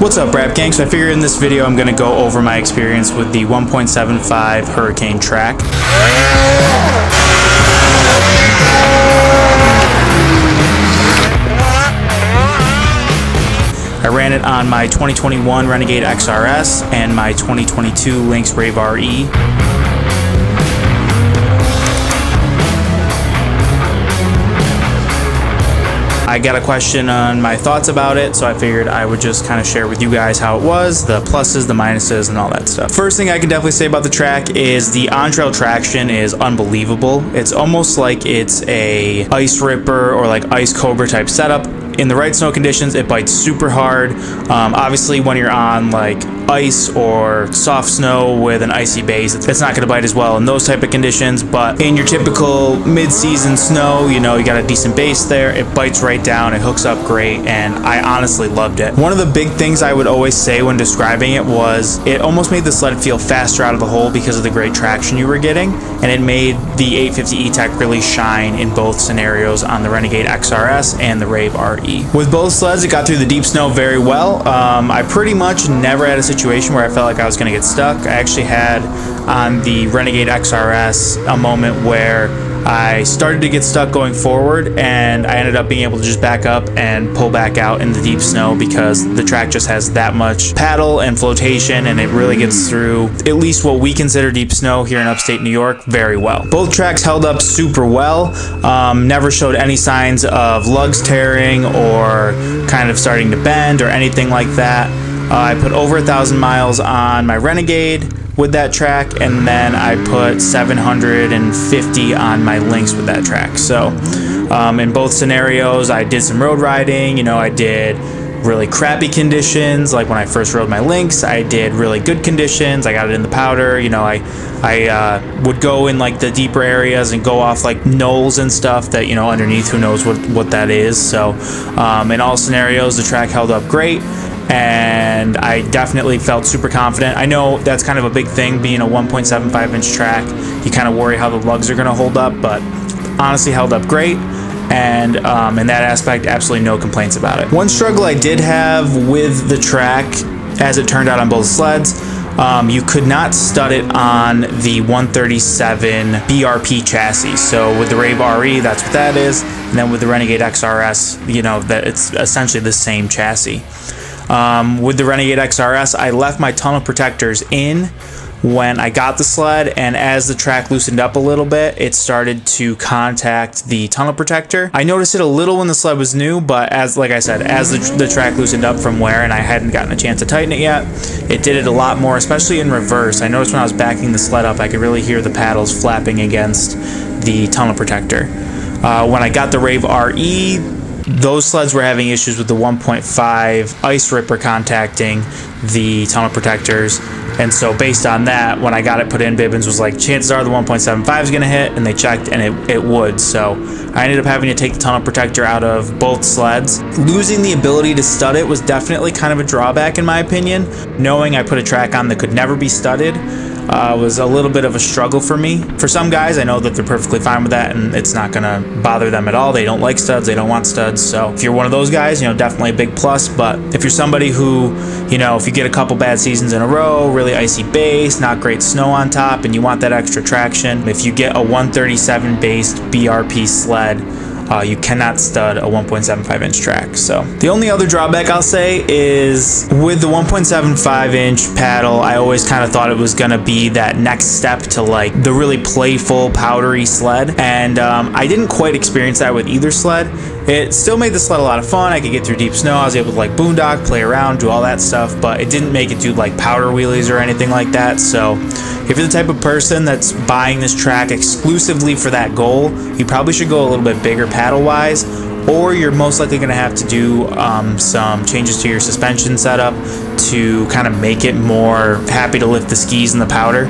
What's up, Rap Gang? So I figured in this video I'm going to go over my experience with the 1.75 Hurricane track. I ran it on my 2021 Renegade XRS and my 2022 Lynx Rave RE. I got a question on my thoughts about it, so I figured I would just kind of share with you guys how it was, the pluses, the minuses, and all that stuff. First thing I can definitely say about the track is the on-trail traction is unbelievable. It's almost like it's a ice ripper or like ice cobra type setup. In the right snow conditions, it bites super hard. Obviously, when you're on like ice or soft snow with an icy base, it's not going to bite as well in those type of conditions. But in your typical mid-season snow, you know, you got a decent base there. It bites right down. It hooks up great, and I honestly loved it. One of the big things I would always say when describing it was it almost made the sled feel faster out of the hole because of the great traction you were getting, and it made the 850 E-Tech really shine in both scenarios on the Renegade XRS and the Rave RE. With both sleds, it got through the deep snow very well. I pretty much never had a situation where I felt like I was going to get stuck. I actually had on the Renegade XRS a moment where I started to get stuck going forward, and I ended up being able to just back up and pull back out in the deep snow because the track just has that much paddle and flotation, and it really gets through at least what we consider deep snow here in upstate New York very well. Both tracks held up super well. Never showed any signs of lugs tearing or kind of starting to bend or anything like that. I put over 1,000 miles on my Renegade with that track, and then I put 750 on my Lynx with that track. So in both scenarios, I did some road riding. You know, I did really crappy conditions, like when I first rode my Lynx. I did really good conditions. I got it in the powder. You know, I would go in like the deeper areas and go off like knolls and stuff that, you know, underneath, who knows what that is. So in all scenarios, the track held up great, and I definitely felt super confident. I know that's kind of a big thing, being a 1.75 inch track. You kind of worry how the lugs are going to hold up, but honestly held up great. And in that aspect, absolutely no complaints about it. One struggle I did have with the track, as it turned out on both sleds, you could not stud it on the 137 BRP chassis. So with the Rave RE, that's what that is. And then with the Renegade XRS, you know, that it's essentially the same chassis. With the Renegade XRS, I left my tunnel protectors in when I got the sled, and as the track loosened up a little bit, it started to contact the tunnel protector. I noticed it a little when the sled was new, but like I said, as the track loosened up from wear and I hadn't gotten a chance to tighten it yet, it did it a lot more, especially in reverse. I noticed when I was backing the sled up, I could really hear the paddles flapping against the tunnel protector. When I got the Rave RE, those sleds were having issues with the 1.5 ice ripper contacting the tunnel protectors, and so based on that, when I got it put in, Bibbins was like, chances are the 1.75 is going to hit, and they checked, and it would. So I ended up having to take the tunnel protector out of both sleds. Losing the ability to stud it was definitely kind of a drawback in my opinion. Knowing I put a track on that could never be studded was a little bit of a struggle for me. For some guys, I know that they're perfectly fine with that, and it's not gonna bother them at all. They don't like studs, they don't want studs. So if you're one of those guys, you know, definitely a big plus. But if you're somebody who, you know, if you get a couple bad seasons in a row, really icy base, not great snow on top, and you want that extra traction, if you get a 137 based BRP sled, you cannot stud a 1.75 inch track. So the only other drawback I'll say is with the 1.75 inch paddle, I always kind of thought it was gonna be that next step to like the really playful powdery sled, and I didn't quite experience that with either sled. It still made the sled a lot of fun. I could get through deep snow. I was able to like boondock, play around, do all that stuff, but it didn't make it do like powder wheelies or anything like that. So if you're the type of person that's buying this track exclusively for that goal, you probably should go a little bit bigger paddle wise, or you're most likely going to have to do some changes to your suspension setup to kind of make it more happy to lift the skis and the powder.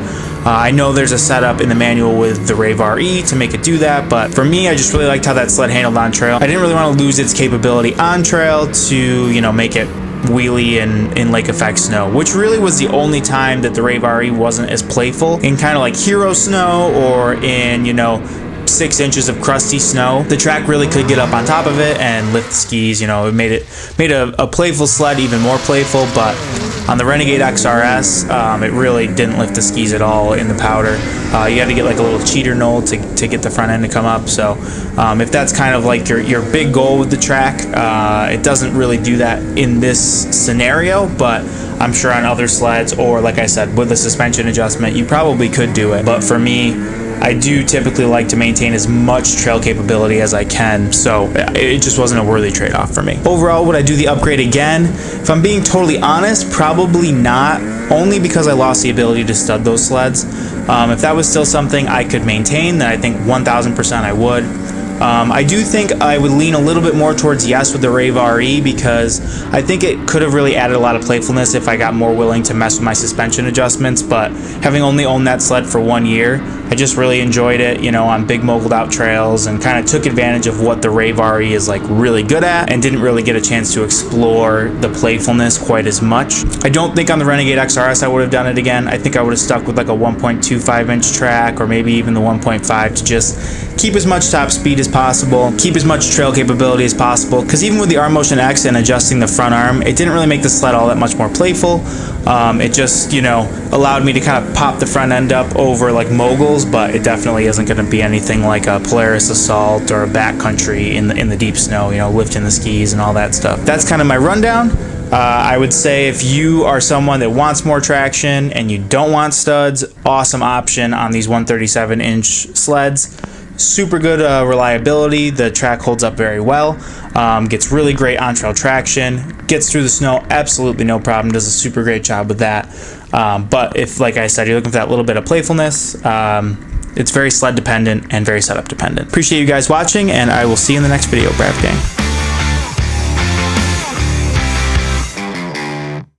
I know there's a setup in the manual with the Rave RE to make it do that, but for me, I just really liked how that sled handled on trail. I didn't really want to lose its capability on trail to, you know, make it wheelie in lake effect snow, which really was the only time that the Rave RE wasn't as playful in kind of like hero snow or in, you know, 6 inches of crusty snow, the track really could get up on top of it and lift the skis. You know, it made a playful sled even more playful. But on the Renegade XRS, it really didn't lift the skis at all in the powder. You had to get like a little cheater knoll to get the front end to come up. So if that's kind of like your big goal with the track, it doesn't really do that in this scenario, but I'm sure on other sleds, or like I said, with a suspension adjustment, you probably could do it. But for me, I do typically like to maintain as much trail capability as I can, so it just wasn't a worthy trade-off for me. Overall, would I do the upgrade again? If I'm being totally honest, probably not, only because I lost the ability to stud those sleds. If that was still something I could maintain, then I think 1000% I would. I do think I would lean a little bit more towards yes with the Rave RE, because I think it could have really added a lot of playfulness if I got more willing to mess with my suspension adjustments. But having only owned that sled for 1 year, I just really enjoyed it, you know, on big moguled out trails, and kind of took advantage of what the Rave RE is like really good at, and didn't really get a chance to explore the playfulness quite as much. I don't think on the Renegade XRS I would have done it again. I think I would have stuck with like a 1.25 inch track, or maybe even the 1.5, to just keep as much top speed as possible, keep as much trail capability as possible, because even with the Arm Motion X and adjusting the front arm, it didn't really make the sled all that much more playful. It just, you know, allowed me to kind of pop the front end up over like moguls, but it definitely isn't going to be anything like a Polaris Assault or a backcountry in the deep snow, you know, lifting the skis and all that stuff. That's kind of my rundown. I would say if you are someone that wants more traction and you don't want studs, awesome option on these 137-inch sleds. Super good reliability. The track holds up very well. Gets really great on-trail traction. Gets through the snow absolutely no problem. Does a super great job with that. But if, like I said, you're looking for that little bit of playfulness, it's very sled dependent and very setup dependent. Appreciate you guys watching, and I will see you in the next video, Brave Gang.